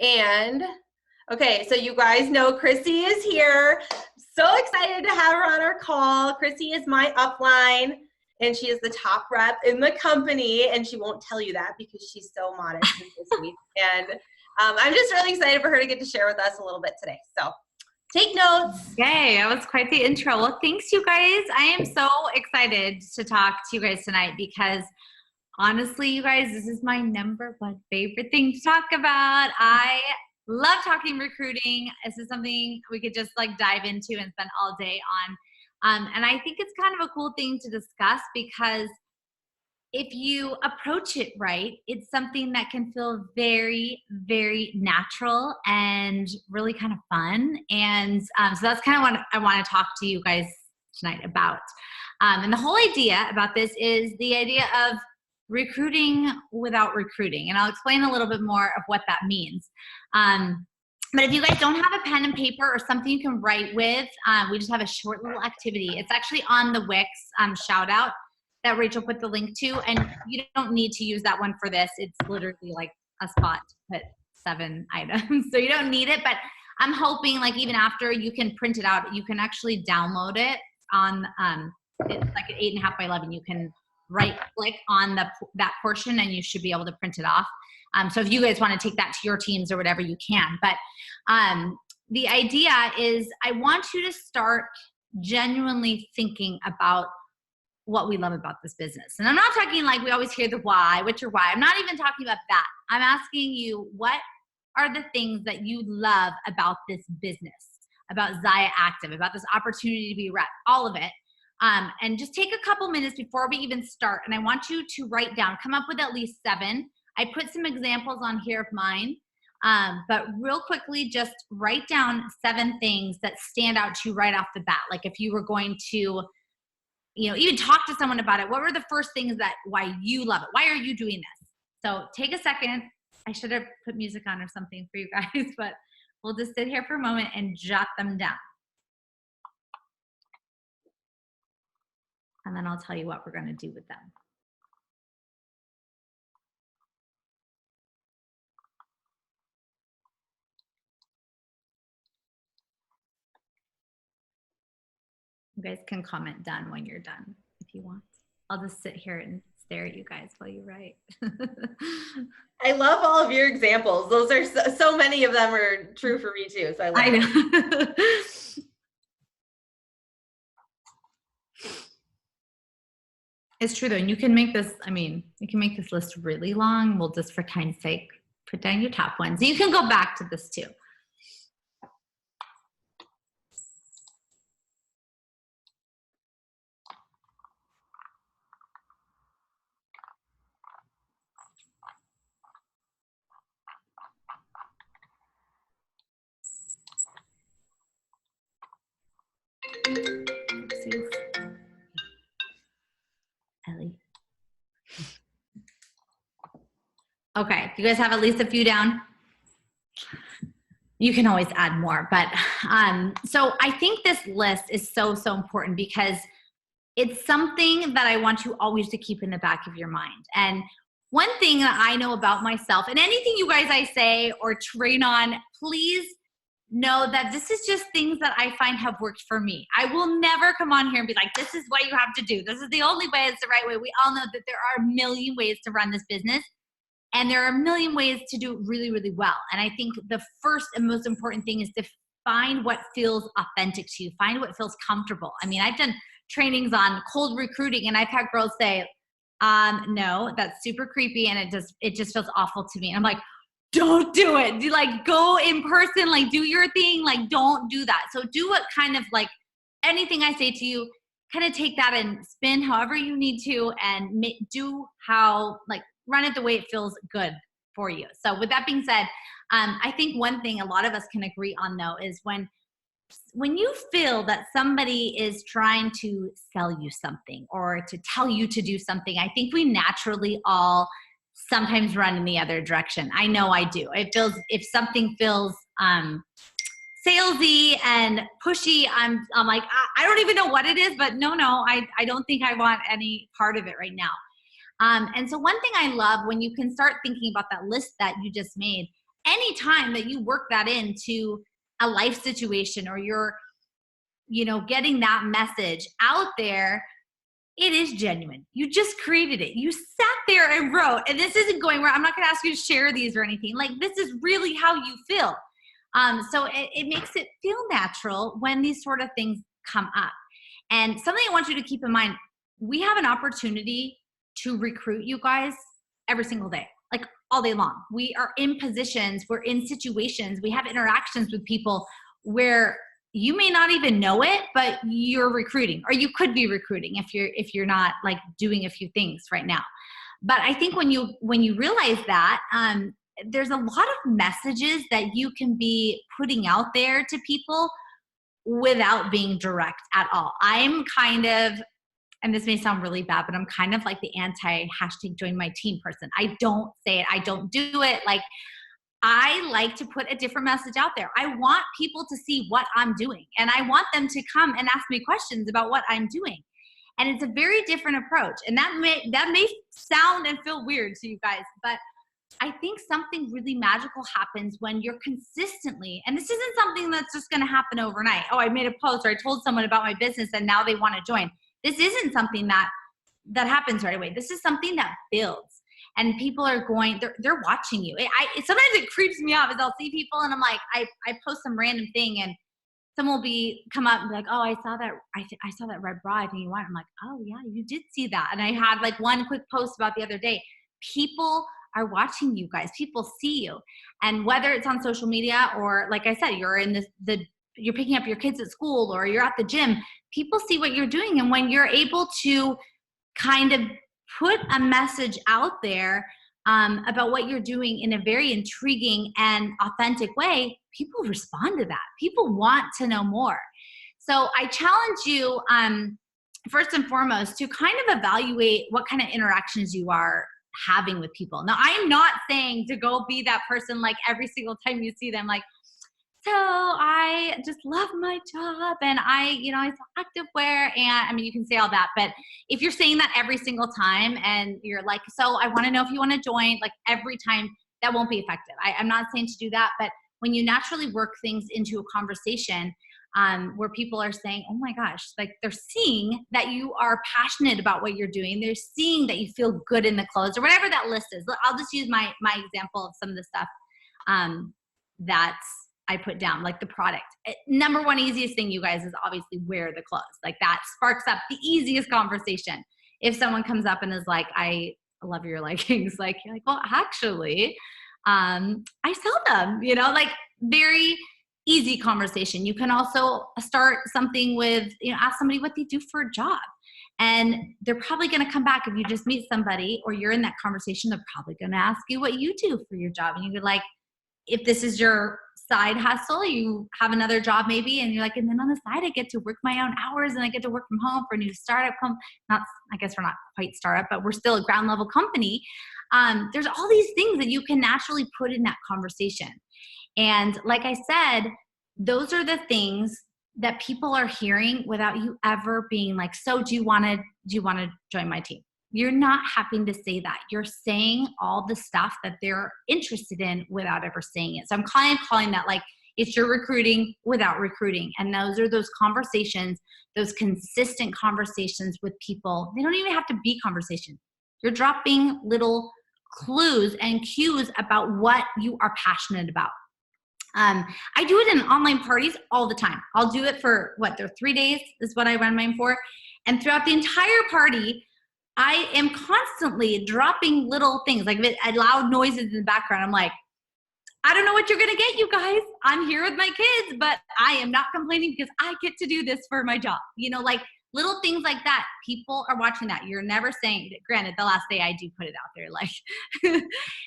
And okay, so you guys know Chrissy is here. So excited to have her on our call. Chrissy is my upline, and she is the top rep in the company, and she won't tell you that because she's so modest and sweet. And I'm just really excited for her to get to share with us a little bit today. So take notes. Yay, that was quite the intro. Well, thanks, you guys. I am so excited to talk to you guys tonight because honestly, you guys, this is my number one favorite thing to talk about. I love talking recruiting. This is something we could just like dive into and spend all day on. And I think it's kind of a cool thing to discuss because if you approach it right, it's something that can feel very, very natural and really kind of fun. And so that's kind of what I want to talk to you guys tonight about. And the whole idea about this is the idea of recruiting without recruiting. And I'll explain a little bit more of what that means. But if you guys don't have a pen and paper or something you can write with, we just have a short little activity. It's actually on the Wix shout out that Rachel put the link to. And you don't need to use that one for this. It's literally like a spot to put 7 items. So you don't need it, but I'm hoping like even after you can print it out, you can actually download it on, it's like an 8.5 by 11. You can right click on that portion and you should be able to print it off. So if you guys want to take that to your teams or whatever, you can. But the idea is I want you to start genuinely thinking about what we love about this business. And I'm not talking like we always hear the why, what's your why? I'm not even talking about that. I'm asking you, what are the things that you love about this business, about Zaya Active, about this opportunity to be a rep, all of it. And just take a couple minutes before we even start. And I want you to write down, come up with at least 7. I put some examples on here of mine. But real quickly, just write down 7 things that stand out to you right off the bat. Like if you were going to, even talk to someone about it, what were the first things why you love it? Why are you doing this? So take a second. I should have put music on or something for you guys, but we'll just sit here for a moment and jot them down. And then I'll tell you what we're going to do with them. You guys can comment done when you're done if you want. I'll just sit here and stare at you guys while you write. I love all of your examples. Those are so many of them are true for me too. So I love it. It's true though, and you can make this, you can make this list really long. We'll just for time's sake, put down your top ones. You can go back to this too. Oopsies. Ellie. Okay, you guys have at least a few down. You can always add more, but so I think this list is so important because it's something that I want you always to keep in the back of your mind. And one thing that I know about myself, and anything you guys I say or train on, please know that this is just things that I find have worked for me. I will never come on here and be like, this is what you have to do. This is the only way, it's the right way. We all know that there are a million ways to run this business. And there are a million ways to do it really, really well. And I think the first and most important thing is to find what feels authentic to you. Find what feels comfortable. I've done trainings on cold recruiting and I've had girls say, no, that's super creepy and it just feels awful to me. And I'm like, don't do it. Go in person, do your thing. Don't do that. So do what kind of anything I say to you, kind of take that and spin however you need to and do how, run it the way it feels good for you. So with that being said, I think one thing a lot of us can agree on though is when you feel that somebody is trying to sell you something or to tell you to do something, I think we naturally all sometimes run in the other direction. I know I do. If something feels salesy and pushy, I'm like, I don't even know what it is, but no, I don't think I want any part of it right now. And so one thing I love when you can start thinking about that list that you just made, anytime that you work that into a life situation or you're, getting that message out there, it is genuine. You just created it. You sat there and wrote, and this isn't going where I'm not going to ask you to share these or anything. Like, this is really how you feel. So it makes it feel natural when these sort of things come up. And something I want you to keep in mind, we have an opportunity to recruit you guys every single day, like all day long. We are in positions, we're in situations, we have interactions with people where you may not even know it, but you're recruiting, or you could be recruiting if you're not like doing a few things right now. But I think when you realize that, there's a lot of messages that you can be putting out there to people without being direct at all. I'm kind of, and this may sound really bad, but I'm kind of like the anti #join my team person. I don't say it. I don't do it. Like, I like to put a different message out there. I want people to see what I'm doing, and I want them to come and ask me questions about what I'm doing. And it's a very different approach. And that may sound and feel weird to you guys, but I think something really magical happens when you're consistently, and this isn't something that's just going to happen overnight. Oh, I made a post, or I told someone about my business and now they want to join. This isn't something that happens right away. This is something that builds. And people are they're watching you. Sometimes it creeps me out, because I'll see people and I'm like, I post some random thing and someone will come up and be like, oh, I saw that red bra, I think you want it. I'm like, oh yeah, you did see that. And I had like one quick post about the other day. People are watching you guys. People see you. And whether it's on social media, or like I said, you're in you're picking up your kids at school, or you're at the gym, people see what you're doing. And when you're able to kind of put a message out there about what you're doing in a very intriguing and authentic way, people respond to that. People want to know more. So I challenge you, first and foremost, to kind of evaluate what kind of interactions you are having with people. Now, I am not saying to go be that person like every single time you see them, like, so I just love my job and I sell activewear, and I mean, you can say all that, but if you're saying that every single time and you're like, so I want to know if you want to join, like every time, that won't be effective. I'm not saying to do that, but when you naturally work things into a conversation where people are saying, oh my gosh, like they're seeing that you are passionate about what you're doing. They're seeing that you feel good in the clothes, or whatever that list is. I'll just use my example of some of the stuff that I put down, like the product. Number one easiest thing, you guys, is obviously wear the clothes. Like, that sparks up the easiest conversation. If someone comes up and is like, I love your leggings, like, you're like, well, actually, I sell them, like, very easy conversation. You can also start something with, ask somebody what they do for a job. And they're probably going to come back, if you just meet somebody or you're in that conversation, they're probably going to ask you what you do for your job. And you're like, if this is your side hustle, you have another job maybe, and you're like, and then on the side, I get to work my own hours and I get to work from home for a new startup I guess we're not quite startup, but we're still a ground level company. There's all these things that you can naturally put in that conversation. And like I said, those are the things that people are hearing without you ever being like, so do you want to join my team? You're not having to say that. You're saying all the stuff that they're interested in without ever saying it. So I'm kind of calling that, like, it's your recruiting without recruiting. And those are those conversations, those consistent conversations with people. They don't even have to be conversations. You're dropping little clues and cues about what you are passionate about. I do it in online parties all the time. I'll do it for they're 3 days is what I run mine for. And throughout the entire party, I am constantly dropping little things, like loud noises in the background. I'm like, I don't know what you're going to get, you guys. I'm here with my kids, but I am not complaining because I get to do this for my job. Like little things like that. People are watching that. You're never saying, granted, the last day I do put it out there, like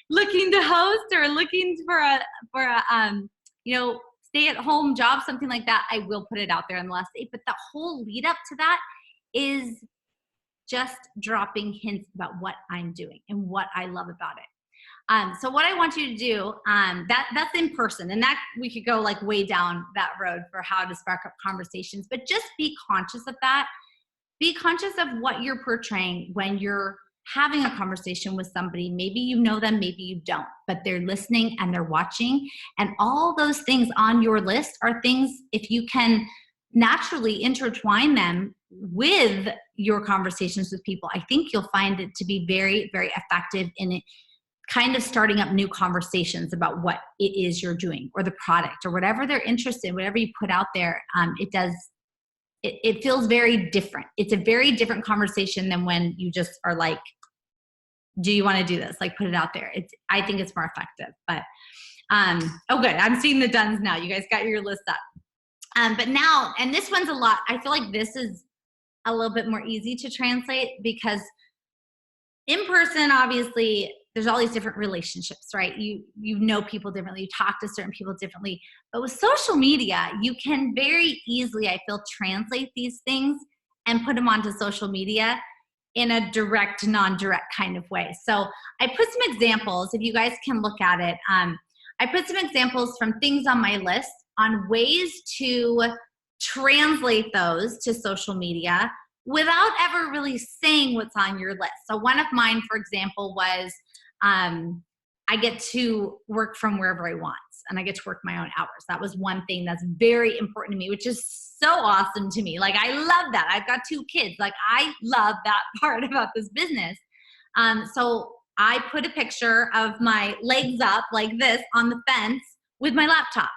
looking to host or looking for a stay at home job, something like that. I will put it out there on the last day, but the whole lead up to that is just dropping hints about what I'm doing and what I love about it. So what I want you to do, that's in person, and that we could go like way down that road for how to spark up conversations, but just be conscious of that. Be conscious of what you're portraying when you're having a conversation with somebody. Maybe you know them, maybe you don't, but they're listening and they're watching. And all those things on your list are things, if you can naturally intertwine them with your conversations with people, I think you'll find it to be very, very effective in it, kind of starting up new conversations about what it is you're doing or the product or whatever they're interested in, whatever you put out there. It feels very different. It's a very different conversation than when you just are like, do you want to do this? Like, put it out there. I think it's more effective, but, oh good. I'm seeing the dones now. You guys got your list up. But now, and this one's a lot, I feel like this is a little bit more easy to translate because in person, obviously, there's all these different relationships, right? You know people differently, you talk to certain people differently. But with social media, you can very easily, I feel, translate these things and put them onto social media in a direct, non-direct kind of way. So I put some examples, if you guys can look at it. I put some examples from things on my list on ways to translate those to social media without ever really saying what's on your list. So one of mine, for example, was I get to work from wherever I want and I get to work my own hours. That was one thing that's very important to me, which is so awesome to me. Like, I love that. I've got 2 kids. Like, I love that part about this business. So I put a picture of my legs up like this on the fence with my laptop.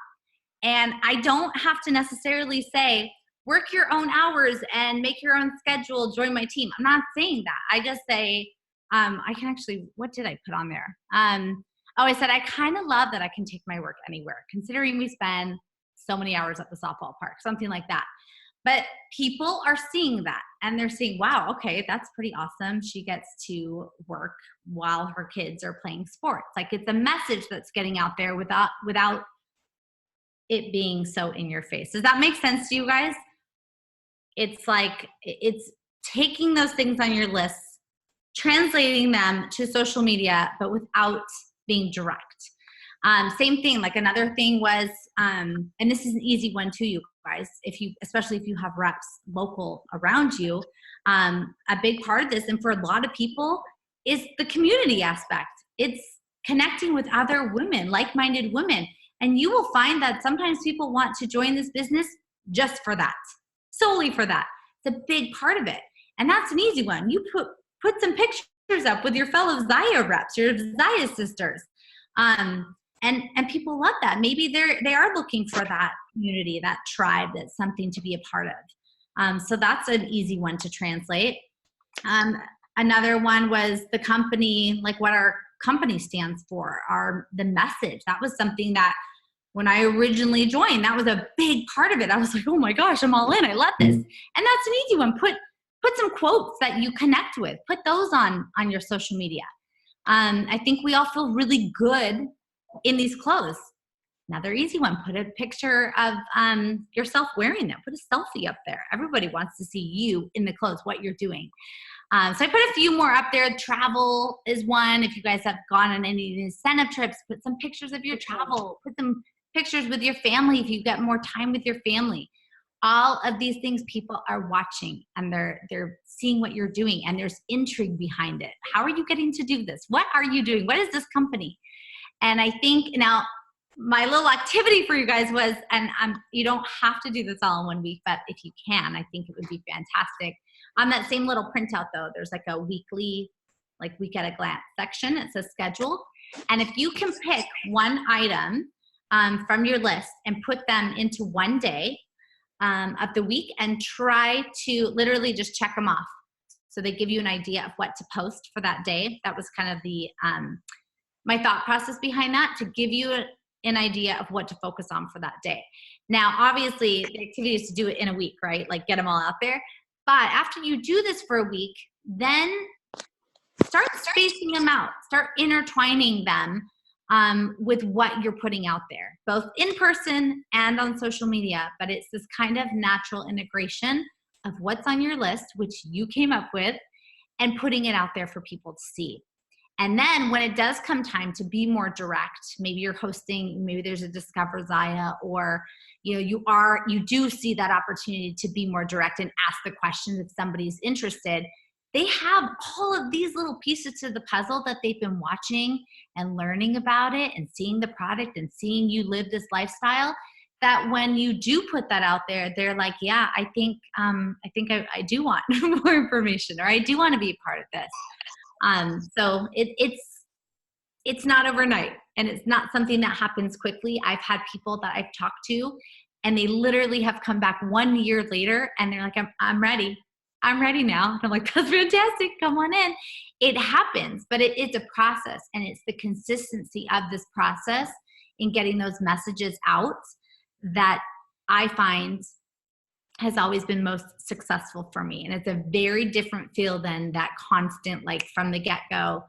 And I don't have to necessarily say, work your own hours and make your own schedule, join my team. I'm not saying that. I just say, I can actually, what did I put on there? I said, I kind of love that I can take my work anywhere, considering we spend so many hours at the softball park, something like that. But people are seeing that and they're saying, wow, okay, that's pretty awesome. She gets to work while her kids are playing sports. Like, it's a message that's getting out there without it being so in your face. Does that make sense to you guys? It's like, it's taking those things on your list, translating them to social media, but without being direct. Same thing, like another thing was, and this is an easy one too, you guys, especially if you have reps local around you, a big part of this, and for a lot of people, is the community aspect. It's connecting with other women, like-minded women. And you will find that sometimes people want to join this business just for that, solely for that. It's a big part of it. And that's an easy one. You put some pictures up with your fellow Zaya reps, your Zaya sisters. And people love that. Maybe they are looking for that community, that tribe, that's something to be a part of. So that's an easy one to translate. Another one was the company, like what our company stands for, the message. That was something that when I originally joined, that was a big part of it. I was like, oh my gosh, I'm all in. I love this. And that's an easy one. Put some quotes that you connect with. Put those on your social media. I think we all feel really good in these clothes. Another easy one, put a picture of yourself wearing them. Put a selfie up there. Everybody wants to see you in the clothes, what you're doing. So I put a few more up there. Travel is one. If you guys have gone on any incentive trips, put some pictures of your travel. Put some pictures with your family if you get more time with your family. All of these things, people are watching and they're seeing what you're doing, and there's intrigue behind it. How are you getting to do this? What are you doing? What is this company? And I think now my little activity for you guys was, and you don't have to do this all in one week, but if you can, I think it would be fantastic. On that same little printout though, there's like a weekly, like week at a glance section. It says schedule. And if you can pick one item from your list and put them into one day of the week and try to literally just check them off. So they give you an idea of what to post for that day. That was kind of the my thought process behind that, to give you an idea of what to focus on for that day. Now, obviously, the activity is to do it in a week, right? Like, get them all out there. But after you do this for a week, then start spacing them out. Start intertwining them with what you're putting out there, both in person and on social media. But it's this kind of natural integration of what's on your list, which you came up with, and putting it out there for people to see. And then when it does come time to be more direct, maybe you're hosting, maybe there's a Discover Zaya, or you do see that opportunity to be more direct and ask the questions if somebody's interested, they have all of these little pieces to the puzzle that they've been watching and learning about it and seeing the product and seeing you live this lifestyle, that when you do put that out there, they're like, yeah, I think I do want more information, or I do want to be a part of this. So it's not overnight, and it's not something that happens quickly. I've had people that I've talked to, and they literally have come back 1 year later, and they're like, I'm ready. I'm ready now. And I'm like, that's fantastic. Come on in. It happens, but it's a process, and it's the consistency of this process in getting those messages out that I find has always been most successful for me. And it's a very different feel than that constant, like from the get-go.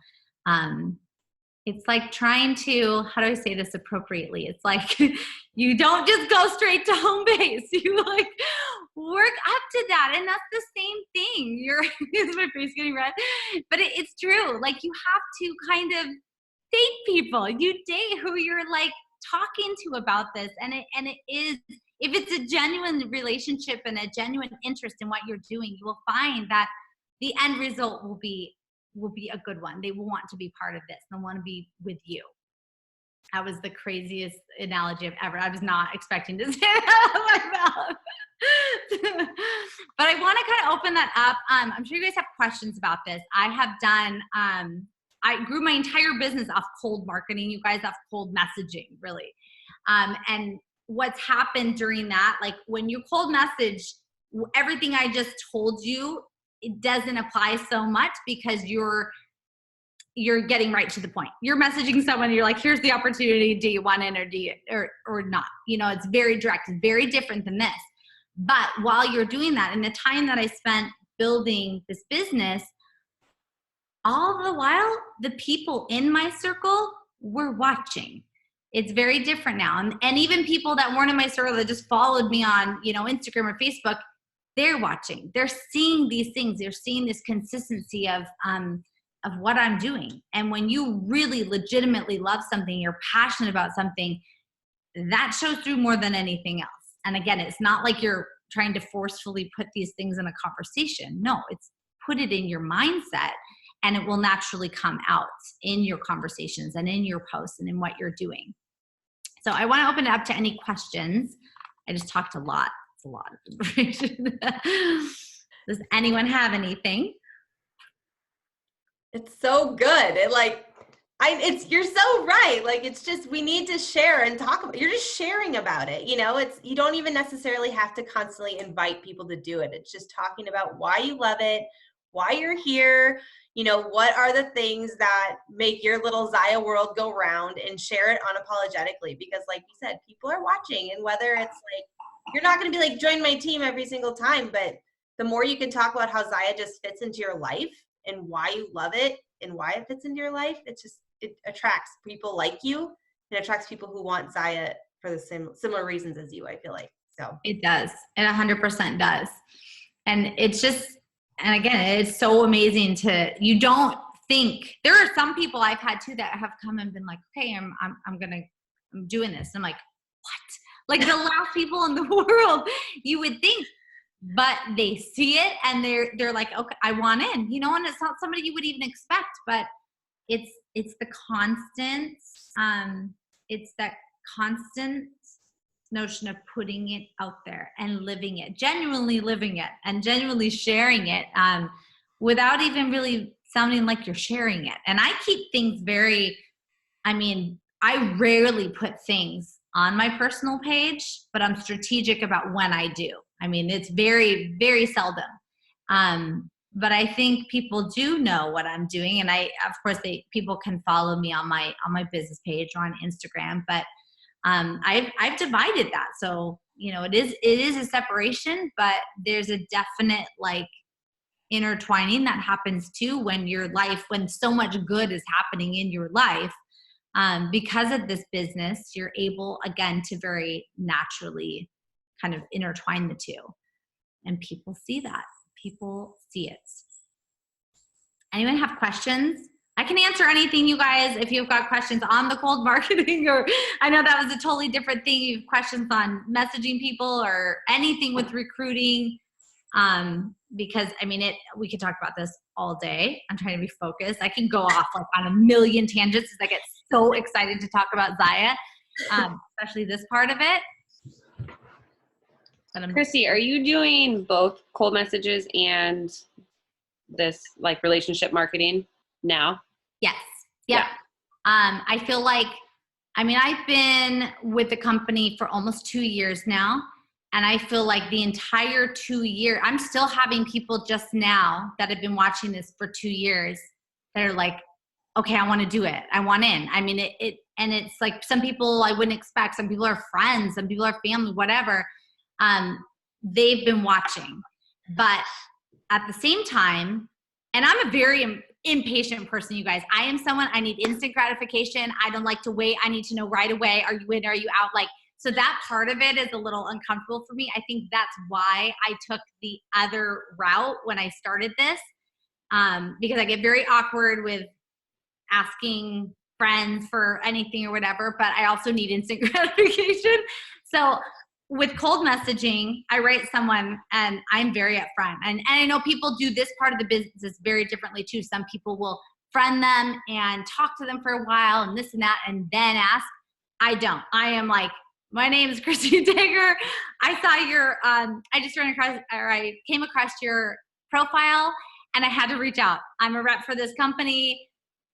It's like trying to, how do I say this appropriately? It's like you don't just go straight to home base. You like work up to that. And that's the same thing. Is my face getting red? But it's true. Like you have to kind of date people. You date who you're like talking to about this. And it is, if it's a genuine relationship and a genuine interest in what you're doing, you will find that the end result will be a good one. They will want to be part of this. They'll want to be with you. That was the craziest analogy I've ever. I was not expecting to say that out of my mouth. But I want to kind of open that up. I'm sure you guys have questions about this. I have done, I grew my entire business off cold marketing, you guys, off cold messaging, really. And what's happened during that, like when you cold message, everything I just told you, it doesn't apply so much because you're getting right to the point. You're messaging someone, you're like, here's the opportunity. Do you want in, or do you, or not? You know, it's very direct. It's very different than this. But while you're doing that, and the time that I spent building this business, all the while, the people in my circle were watching. It's very different now. And even people that weren't in my circle that just followed me on, you know, Instagram or Facebook, they're watching. They're seeing these things. They're seeing this consistency of what I'm doing. And when you really legitimately love something, you're passionate about something, that shows through more than anything else. And again, it's not like you're trying to forcefully put these things in a conversation. No, it's put it in your mindset, and it will naturally come out in your conversations and in your posts and in what you're doing. So I want to open it up to any questions. I just talked a lot. It's a lot of information. Does anyone have anything? It's so good. You're so right. Like, it's just, we need to share and talk about, you're just sharing about it. You know, you don't even necessarily have to constantly invite people to do it. It's just talking about why you love it, why you're here, you know, what are the things that make your little Zaya world go round, and share it unapologetically. Because like you said, people are watching, and whether it's like, you're not going to be like, join my team every single time, but the more you can talk about how Zaya just fits into your life and why you love it and why it fits into your life, it attracts people like you. It attracts people who want Zaya for the similar reasons as you, I feel like. So it does. It 100% does. And it's just, and again, it's so amazing you don't think, there are some people I've had too that have come and been like, okay, I'm doing this. I'm like, what? Like the last people in the world you would think, but they see it and they're like, okay, I want in, you know, and it's not somebody you would even expect, but it's the constant, it's that constant notion of putting it out there and living it, genuinely living it and genuinely sharing it, without even really sounding like you're sharing it. And I keep things I rarely put things on my personal page, but I'm strategic about when I do. I mean, it's very, very seldom. But I think people do know what I'm doing. And of course, people can follow me on my business page or on Instagram, but I've divided that. So, you know, it is a separation, but there's a definite like intertwining that happens too when so much good is happening in your life. Because of this business, you're able, again, to very naturally kind of intertwine the two. And people see that. People see it. Anyone have questions? I can answer anything, you guys, if you've got questions on the cold marketing, or I know that was a totally different thing. You have questions on messaging people or anything with recruiting. Because I mean, we could talk about this all day. I'm trying to be focused. I can go off like on a million tangents as I get so excited to talk about Zaya, especially this part of it. Chrissy, are you doing both cold messages and this like relationship marketing now? Yes. Yep. Yeah. I feel like, I mean, I've been with the company for almost 2 years now. And I feel like the entire 2 year, I'm still having people just now that have been watching this for 2 years that are like, okay, I want to do it. I want in. I mean, and it's like some people I wouldn't expect. Some people are friends, some people are family, whatever. They've been watching. But at the same time, and I'm a very impatient person, you guys. I am someone, I need instant gratification. I don't like to wait. I need to know right away. Are you in? Are you out? Like, so that part of it is a little uncomfortable for me. I think that's why I took the other route when I started this, because I get very awkward with asking friends for anything or whatever, but I also need instant gratification. So with cold messaging, I write someone and I'm very upfront. And I know people do this part of the business very differently too. Some people will friend them and talk to them for a while and this and that and then ask. I don't. I am like, my name is Chrissy Digger. I saw your, I just ran across, or I came across your profile and I had to reach out. I'm a rep for this company.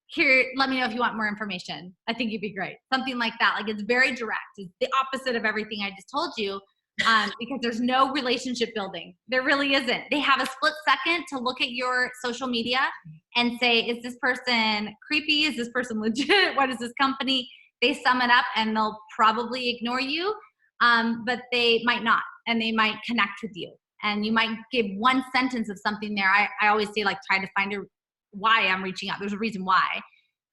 Here, let me know if you want more information. I think you'd be great. Something like that. Like, it's very direct. It's the opposite of everything I just told you, because there's no relationship building. There really isn't. They have a split second to look at your social media and say, is this person creepy? Is this person legit? What is this company? They sum it up and they'll probably ignore you, but they might not, and they might connect with you. And you might give one sentence of something there. I always say, like, try to find why I'm reaching out. There's a reason why.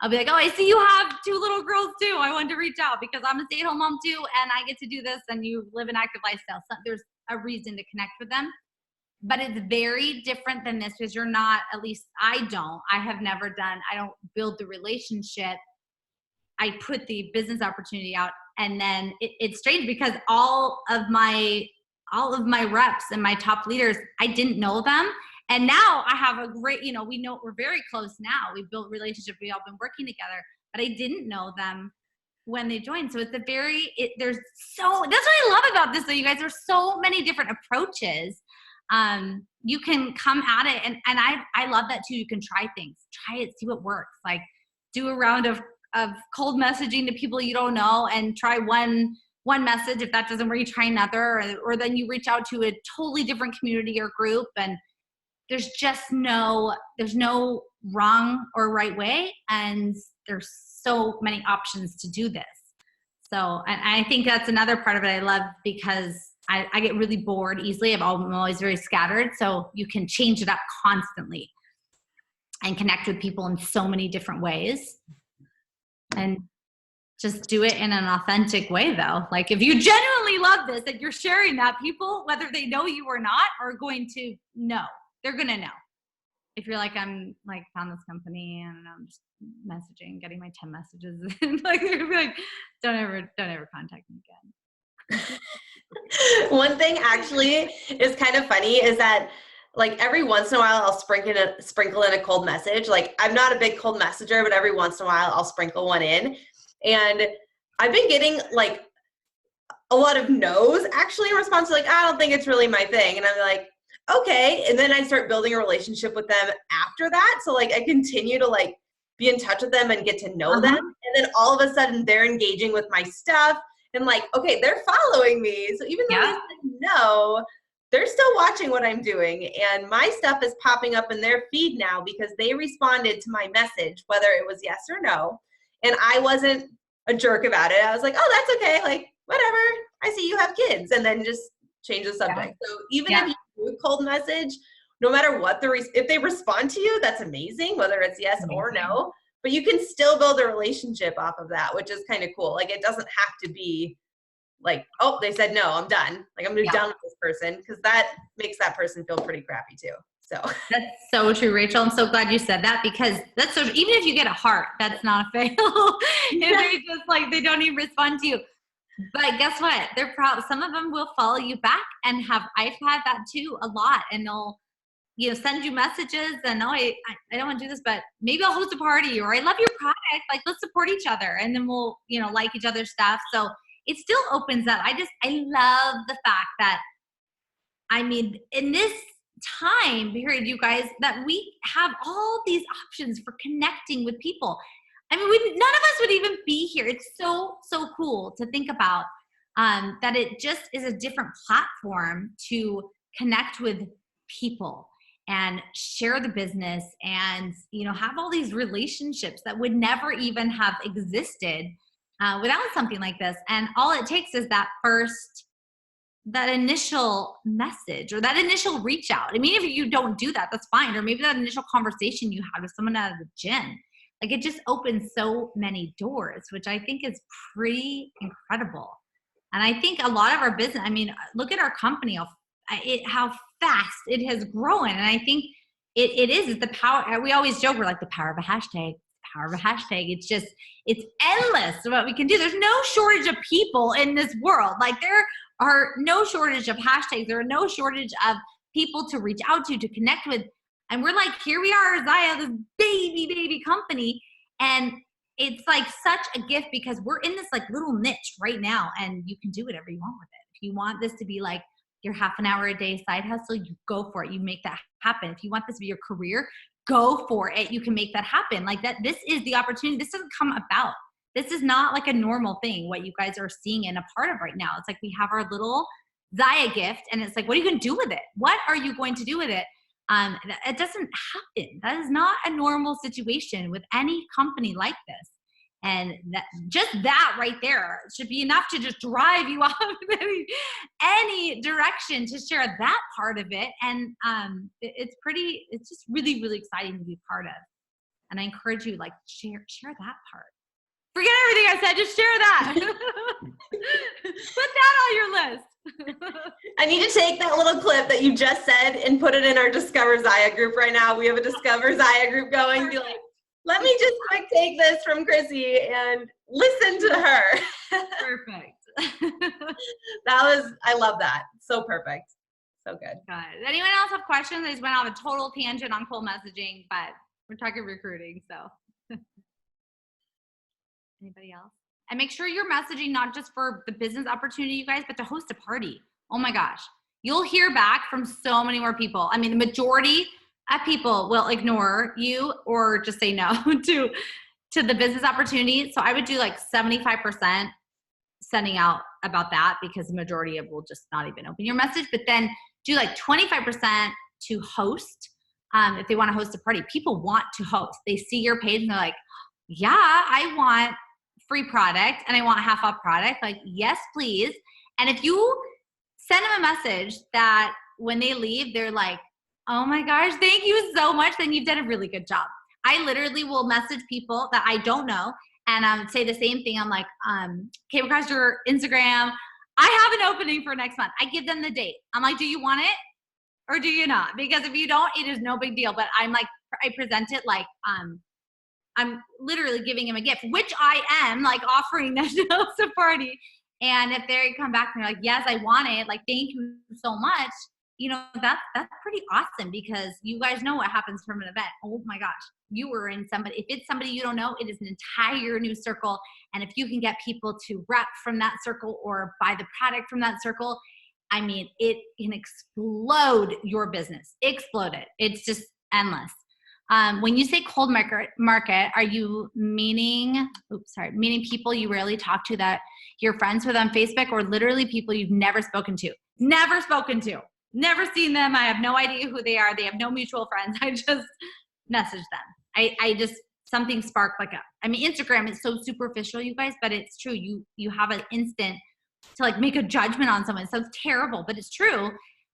I'll be like, oh, I see you have 2 little girls too. I wanted to reach out because I'm a stay-at-home mom too, and I get to do this, and you live an active lifestyle. So there's a reason to connect with them. But it's very different than this because you're not, at least I have never done, I don't build the relationship. I put the business opportunity out, and then it's strange because all of my reps and my top leaders, I didn't know them. And now I have a great, we're very close now. We've built relationships. We've all been working together, but I didn't know them when they joined. So it's that's what I love about this though, you guys. There's so many different approaches. You can come at it. And I love that too. You can try things, try it, see what works. Like, do a round of cold messaging to people you don't know and try one message. If that doesn't work, you try another, or then you reach out to a totally different community or group. And there's no wrong or right way. And there's so many options to do this. So, and I think that's another part of it I love, because I get really bored easily. I'm always very scattered. So you can change it up constantly and connect with people in so many different ways. And just do it in an authentic way though. Like, if you genuinely love this and you're sharing that, people, whether they know you or not, are going to know. They're going to know. If you're like, I'm like, found this company and I'm just messaging, getting my 10 messages, and like, they're gonna be like, don't ever contact me again. One thing actually is kind of funny is that, like, every once in a while I'll sprinkle in a cold message. Like, I'm not a big cold messenger, but every once in a while I'll sprinkle one in. And I've been getting like a lot of no's actually in response to, like, I don't think it's really my thing. And I'm like, okay. And then I start building a relationship with them after that. So like, I continue to like be in touch with them and get to know them. And then all of a sudden they're engaging with my stuff and like, okay, they're following me. So even though they said no, they're still watching what I'm doing. And my stuff is popping up in their feed now because they responded to my message, whether it was yes or no. And I wasn't a jerk about it. I was like, oh, that's okay. Like, whatever. I see you have kids. And then just change the subject. So even if you do a cold message, no matter what if they respond to you, that's amazing, whether it's yes or no. But you can still build a relationship off of that, which is kind of cool. Like, it doesn't have to be like, oh, they said no, I'm done. Like, I'm done with this person, because that makes that person feel pretty crappy too. So that's so true, Rachel. I'm so glad you said that, because that's so, even if you get a heart, that's not a fail. If they just like, they don't even respond to you. But guess what? Some of them will follow you back and I've had that too a lot. And they'll, send you messages and, I don't want to do this, but maybe I'll host a party, or I love your product. Like, let's support each other. And then we'll, like each other's stuff. So it still opens up. I love the fact that, in this time period, you guys, that we have all these options for connecting with people. None of us would even be here. It's so, so cool to think about that it just is a different platform to connect with people and share the business and, have all these relationships that would never even have existed without something like this. And all it takes is that initial message or that initial reach out. If you don't do that, that's fine. Or maybe that initial conversation you had with someone out of the gym. Like, it just opens so many doors, which I think is pretty incredible. And I think a lot of our business, look at our company, how fast it has grown. And I think it's the power. We always joke, we're like the power of a hashtag. It's endless what we can do. There's no shortage of people in this world. Like, there are no shortage of hashtags. There are no shortage of people to reach out to connect with. And we're like, here we are, Zaya, this baby company. And it's like such a gift because we're in this like little niche right now, and you can do whatever you want with it. If you want this to be like your half an hour a day side hustle, you go for it. You make that happen. If you want this to be your career, go for it. You can make that happen. Like that, this is the opportunity. This doesn't come about. This is not like a normal thing, what you guys are seeing and a part of right now. It's like we have our little Zaya gift, and it's like, what are you going to do with it? What are you going to do with it? It doesn't happen. That is not a normal situation with any company like this. And that right there should be enough to just drive you off any direction to share that part of it. And it's just really, really exciting to be part of. And I encourage you, like, share that part. Forget everything I said, just share that. Put that on your list. I need to take that little clip that you just said and put it in our Discover Zaya group right now. We have a Discover Zaya group going. Be like, let me just quick take this from Chrissy and listen to her. Perfect. I love that. So perfect. So good. Good. Anyone else have questions? I just went off a total tangent on cold messaging, but we're talking recruiting, so. Anybody else? And make sure you're messaging not just for the business opportunity, you guys, but to host a party. Oh my gosh. You'll hear back from so many more people. I mean, the majority of people will ignore you or just say no to the business opportunity. So I would do like 75% sending out about that, because the majority of will just not even open your message. But then do like 25% to host. If they want to host a party, people want to host. They see your page and they're like, yeah, I want free product and I want half off product. Like, yes, please. And if you send them a message that when they leave, they're like, oh my gosh, thank you so much, then you've done a really good job. I literally will message people that I don't know and say the same thing. I'm like, came across your Instagram. I have an opening for next month. I give them the date. I'm like, do you want it or do you not? Because if you don't, it is no big deal. But I'm like, I present it like, I'm literally giving him a gift, which I am, like, offering them to host a party. And if they come back and they're like, yes, I want it, like, thank you so much, that's pretty awesome, because you guys know what happens from an event. Oh my gosh, you were in if it's somebody you don't know, it is an entire new circle. And if you can get people to rep from that circle or buy the product from that circle, I mean, it can explode your business. Explode it. It's just endless. When you say cold market, are you meaning people you rarely talk to that you're friends with on Facebook, or literally people you've never spoken to? Never spoken to. Never seen them. I have no idea who they are. They have no mutual friends. I just message them. I just, something sparked Instagram is so superficial, you guys, but it's true. You have an instant to like make a judgment on someone. It sounds terrible, but it's true.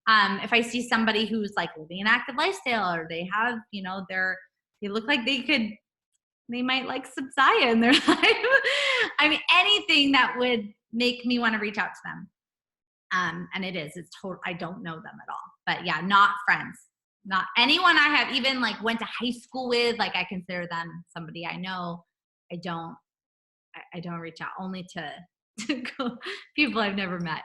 If I see somebody who's like living an active lifestyle, or they have, they look like they might like some Zaya in their life. I mean, anything that would make me want to reach out to them. And it's total, I don't know them at all, but yeah, not friends, not anyone I have even like went to high school with. Like, I consider them somebody I know. I don't reach out, only to people I've never met.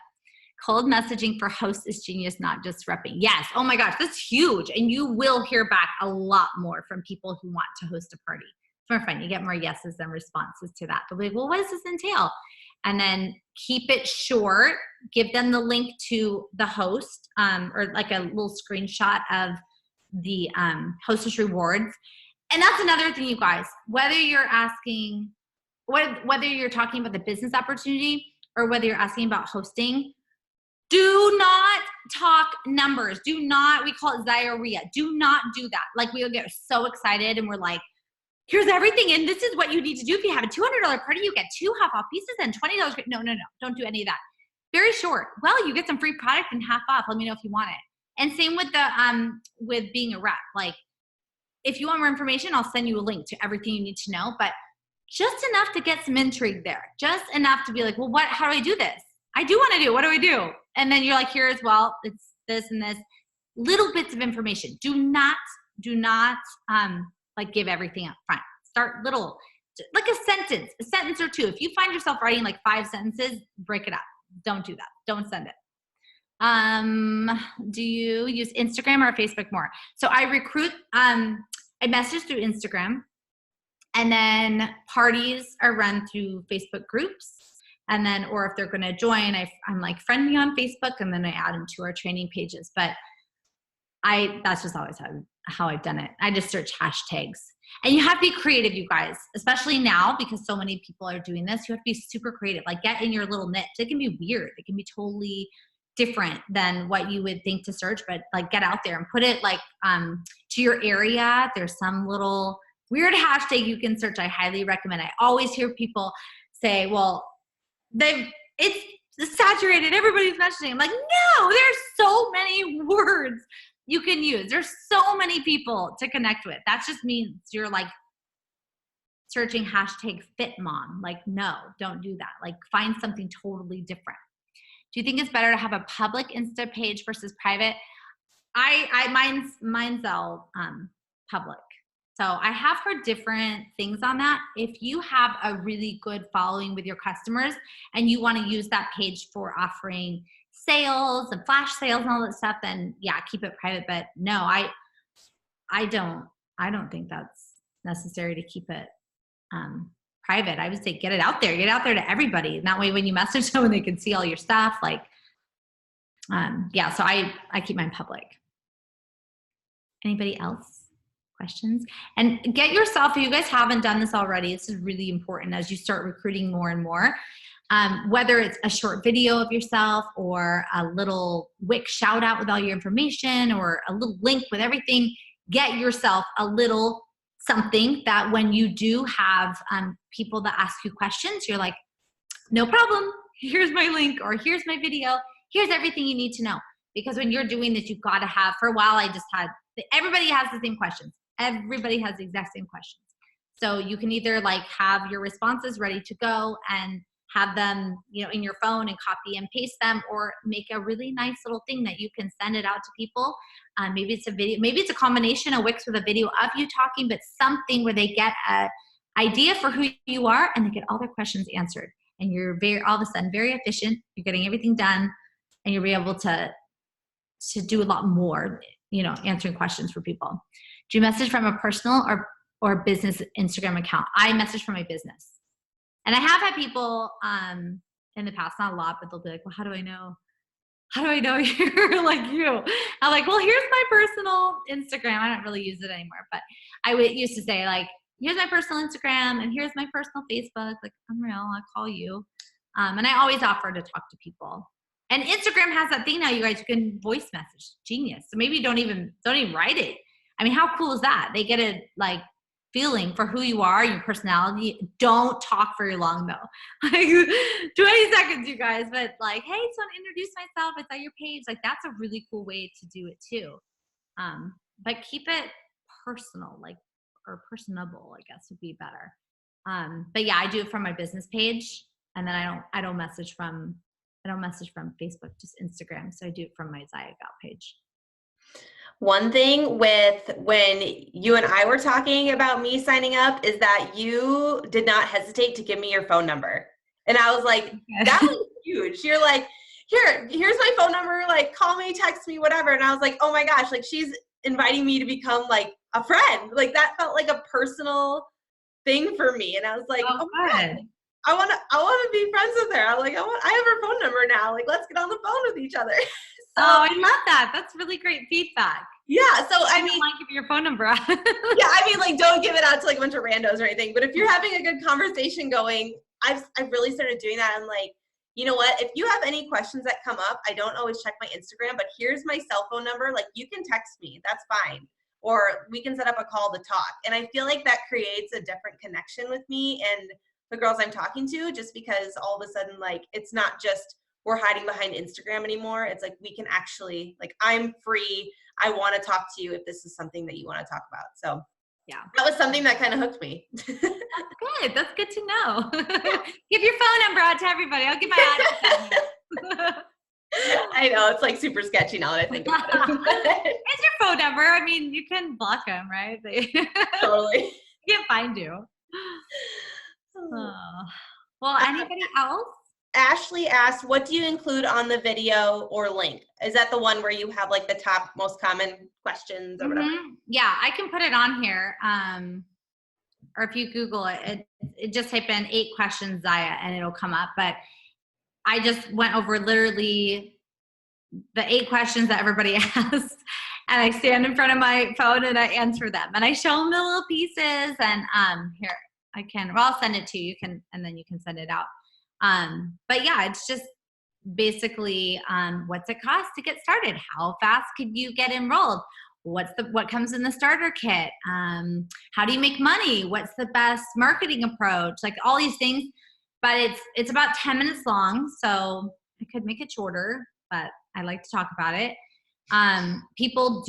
Cold messaging for hosts is genius, not just repping. Yes. Oh my gosh, that's huge. And you will hear back a lot more from people who want to host a party. It's more fun. You get more yeses than responses to that. They'll be like, well, what does this entail? And then keep it short. Give them the link to the host, or like a little screenshot of the hostess rewards. And that's another thing, you guys, whether you're talking about the business opportunity or whether you're asking about hosting, do not talk numbers. We call it diarrhea. Do not do that. Like, we'll get so excited and we're like, here's everything. And this is what you need to do. If you have a $200 party, you get 2 half off pieces and $20. No. Don't do any of that. Very short. Well, you get some free product and half off. Let me know if you want it. And same with with being a rep. Like, if you want more information, I'll send you a link to everything you need to know, but just enough to get some intrigue there. Just enough to be like, well, how do I do this? I do want to do it. What do I do? And then you're like, here as well, it's this and this. Little bits of information. Do not like give everything up front. Start little, like a sentence or two. If you find yourself writing like 5 sentences, break it up. Don't do that. Don't send it. Do you use Instagram or Facebook more? So I recruit, I message through Instagram, and then parties are run through Facebook groups. And then, or if they're going to join, I'm like, friend me on Facebook, and then I add them to our training pages. But that's just always how I've done it. I just search hashtags. And you have to be creative, you guys, especially now because so many people are doing this. You have to be super creative. Like, get in your little niche. It can be weird. It can be totally different than what you would think to search, but like, get out there and put it like to your area. There's some little weird hashtag you can search. I highly recommend. I always hear people say, well, it's saturated. Everybody's mentioning. I'm like, no, there's so many words you can use. There's so many people to connect with. That just means you're like searching hashtag fit mom. Like, no, don't do that. Like, find something totally different. Do you think it's better to have a public Insta page versus private? Mine's all public. So I have heard different things on that. If you have a really good following with your customers and you want to use that page for offering sales and flash sales and all that stuff, then yeah, keep it private. But no, I don't think that's necessary to keep it private. I would say get it out there to everybody. And that way, when you message someone, they can see all your stuff. Like, yeah, so I keep mine public. Anybody else? Questions? And get yourself, if you guys haven't done this already, this is really important as you start recruiting more and more. Whether it's a short video of yourself or a little quick shout out with all your information or a little link with everything, get yourself a little something that when you do have people that ask you questions, you're like, no problem. Here's my link, or here's my video. Here's everything you need to know. Because when you're doing this, you've got to have, for a while, everybody has the same questions. Everybody has the exact same questions. So you can either like have your responses ready to go and have them, in your phone and copy and paste them, or make a really nice little thing that you can send it out to people. Maybe it's a video, maybe it's a combination of Wix with a video of you talking, but something where they get an idea for who you are and they get all their questions answered. And you're all of a sudden very efficient. You're getting everything done, and you'll be able to do a lot more, answering questions for people. Do you message from a personal or business Instagram account? I message from my business. And I have had people in the past, not a lot, but they'll be like, well, how do I know you're like you? I'm like, well, here's my personal Instagram. I don't really use it anymore, but I used to say like, here's my personal Instagram and here's my personal Facebook. Like, I'm real, I'll call you. And I always offer to talk to people. And Instagram has that thing now, you guys, you can voice message. Genius. So maybe don't even write it. I mean, how cool is that? They get a like feeling for who you are, your personality. Don't talk very long though. Like 20 seconds, you guys. But like, hey, just want to introduce myself. It's on your page. Like, that's a really cool way to do it too. But keep it personal, like, or personable, I guess would be better. But yeah, I do it from my business page, and then I don't message from Facebook, just Instagram. So I do it from my Zygout page. One thing with when you and I were talking about me signing up is that you did not hesitate to give me your phone number. And I was like, that was huge. You're like, here's my phone number. Like, call me, text me, whatever. And I was like, oh my gosh, like she's inviting me to become like a friend. Like that felt like a personal thing for me. And I was like, oh my God, I want to be friends with her. I'm like, I have her phone number now. Like, let's get on the phone with each other. So, I love that. That's really great feedback. Yeah. So I mean, like, give your phone number out. Yeah, I mean, like, don't give it out to like a bunch of randos or anything. But if you're having a good conversation going, I've really started doing that. I'm like, you know what? If you have any questions that come up, I don't always check my Instagram, but here's my cell phone number. Like, you can text me. That's fine. Or we can set up a call to talk. And I feel like that creates a different connection with me and the girls I'm talking to, just because all of a sudden, like, it's not just we're hiding behind Instagram anymore. It's like we can actually, like, I'm free. I want to talk to you if this is something that you want to talk about. So yeah, that was something that kind of hooked me. That's good. That's good to know. Give your phone number out to everybody. I'll give my address. I know, it's like super sketchy now that I think about it. It's your phone number. I mean, you can block them, right? Totally. They can't find you. Well, anybody else? Ashley asked, what do you include on the video or link? Is that the one where you have like the top most common questions or whatever? Yeah, I can put it on here. Or if you Google it, just type in 8 questions Zaya and it'll come up. But I just went over literally the 8 questions that everybody asked. And I stand in front of my phone and I answer them. And I show them the little pieces. And here, I'll send it to you. And then you can send it out. But yeah, it's just basically, what's it cost to get started? How fast could you get enrolled? What comes in the starter kit? How do you make money? What's the best marketing approach? Like all these things, but it's about 10 minutes long. So I could make it shorter, but I like to talk about it. People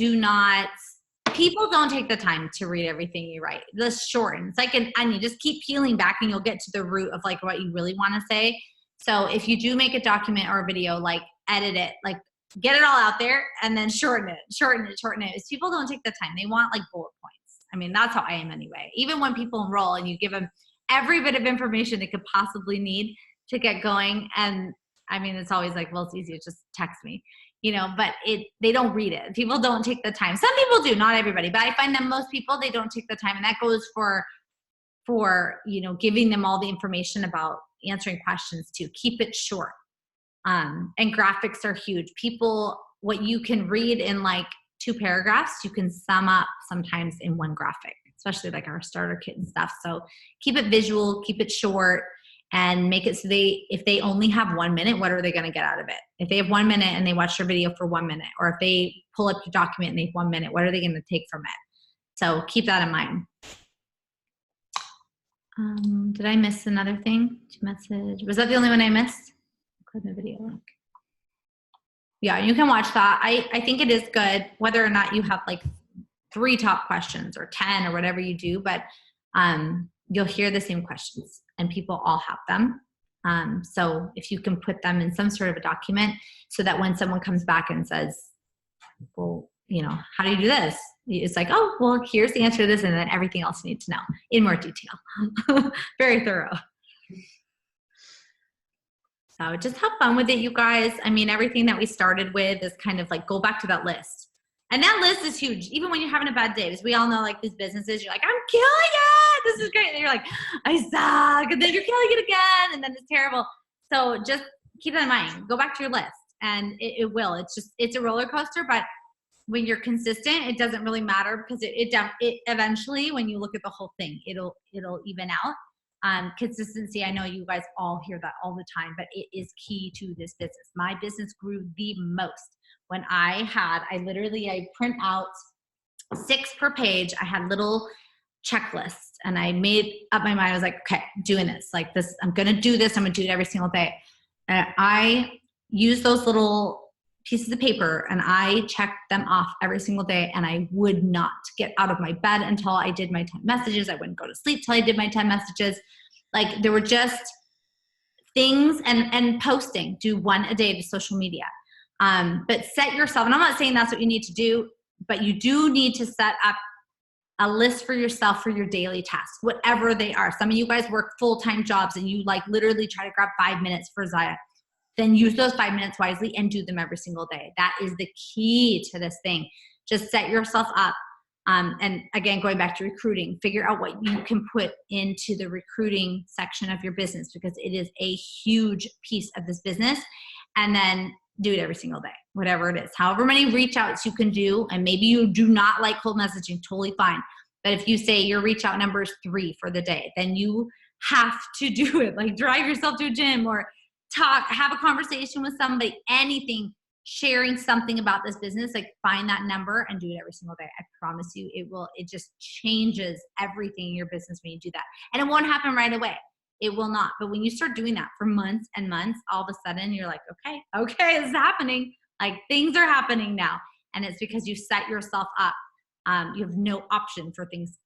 don't take the time to read everything you write. Just shorten. It's like an onion. Just keep peeling back and you'll get to the root of like what you really want to say. So if you do make a document or a video, like edit it, like get it all out there and then shorten it. It's people don't take the time. They want like bullet points. I mean, that's how I am anyway. Even when people enroll and you give them every bit of information they could possibly need to get going. And I mean, it's always like, well, it's easy to just text me. But they don't read it. People don't take the time. Some people do, not everybody, but I find that most people, they don't take the time. And that goes for giving them all the information about answering questions too. Keep it short. And graphics are huge. What you can read in like 2 paragraphs, you can sum up sometimes in 1 graphic, especially like our starter kit and stuff. So keep it visual, keep it short. And make it so if they only have 1 minute, what are they going to get out of it? If they have 1 minute and they watch your video for 1 minute, or if they pull up your document and they have 1 minute, what are they going to take from it? So keep that in mind. Did I miss another thing? Message. Was that the only one I missed? Click the video link. Yeah, you can watch that. I think it is good, whether or not you have like 3 top questions or 10 or whatever you do, but you'll hear the same questions and people all have them. So if you can put them in some sort of a document so that when someone comes back and says, well, how do you do this? It's like, oh, well, here's the answer to this. And then everything else you need to know in more detail. Very thorough. So just have fun with it, you guys. I mean, everything that we started with is kind of like, go back to that list. And that list is huge. Even when you're having a bad day, because we all know like these businesses, you're like, I'm killing it. This is great. And you're like, I suck. And then you're killing it again. And then it's terrible. So just keep that in mind. Go back to your list and it will. It's a roller coaster, but when you're consistent, it doesn't really matter because it eventually, when you look at the whole thing, it'll even out. Consistency. I know you guys all hear that all the time, but it is key to this business. My business grew the most when I print out 6 per page. I had little checklists and I made up my mind. I was like, okay, I'm doing this like this. I'm going to do this. I'm going to do it every single day. And I use those little pieces of paper and I checked them off every single day. And I would not get out of my bed until I did my 10 messages. I wouldn't go to sleep till I did my 10 messages. Like there were just things and posting, do 1 a day to social media. But set yourself, and I'm not saying that's what you need to do, but you do need to set up a list for yourself for your daily tasks, whatever they are. Some of you guys work full-time jobs and you like literally try to grab 5 minutes for Zaya. Then use those 5 minutes wisely and do them every single day. That is the key to this thing. Just set yourself up. And again, going back to recruiting, figure out what you can put into the recruiting section of your business, because it is a huge piece of this business. And then do it every single day, whatever it is. However many reach outs you can do, and maybe you do not like cold messaging, totally fine. But if you say your reach out number is 3 for the day, then you have to do it. Like drive yourself to a gym or have a conversation with somebody, anything, sharing something about this business, like find that number and do it every single day. I promise you it just changes everything in your business when you do that. And it won't happen right away. It will not. But when you start doing that for months and months, all of a sudden you're like, okay, it's happening. Like things are happening now. And it's because you set yourself up. You have no option for things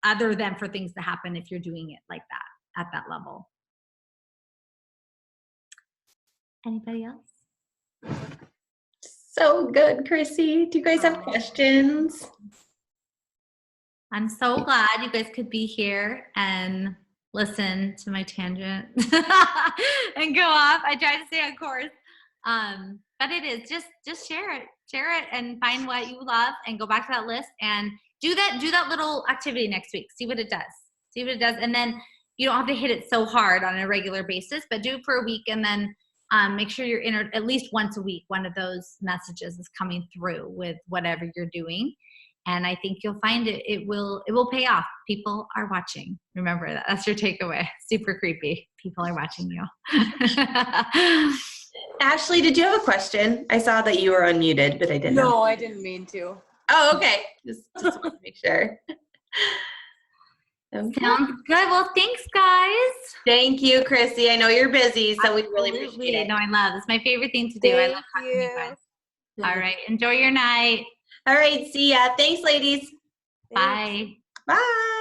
other than for things to happen if you're doing it like that, at that level. Anybody else? So good, Chrissy. Do you guys have questions? I'm so glad you guys could be here and listen to my tangent and go off. I try to stay on course. But it is just share it and find what you love and go back to that list and do that little activity next week. See what it does. And then you don't have to hit it so hard on a regular basis, but do it for a week and then make sure you're in at least once a week. One of those messages is coming through with whatever you're doing. And I think you'll find it will pay off. People are watching. Remember that. That's your takeaway. Super creepy. People are watching you. Ashley, did you have a question? I saw that you were unmuted, but I didn't know. No, I didn't mean to. Oh, okay. Just want to make sure. Okay. Sounds good. Well, thanks, guys. Thank you, Chrissy. I know you're busy, so we really appreciate it. No, I love it. It's my favorite thing to do. I love talking to you guys. All right. Enjoy your night. All right. See ya. Thanks, ladies. Bye. Bye.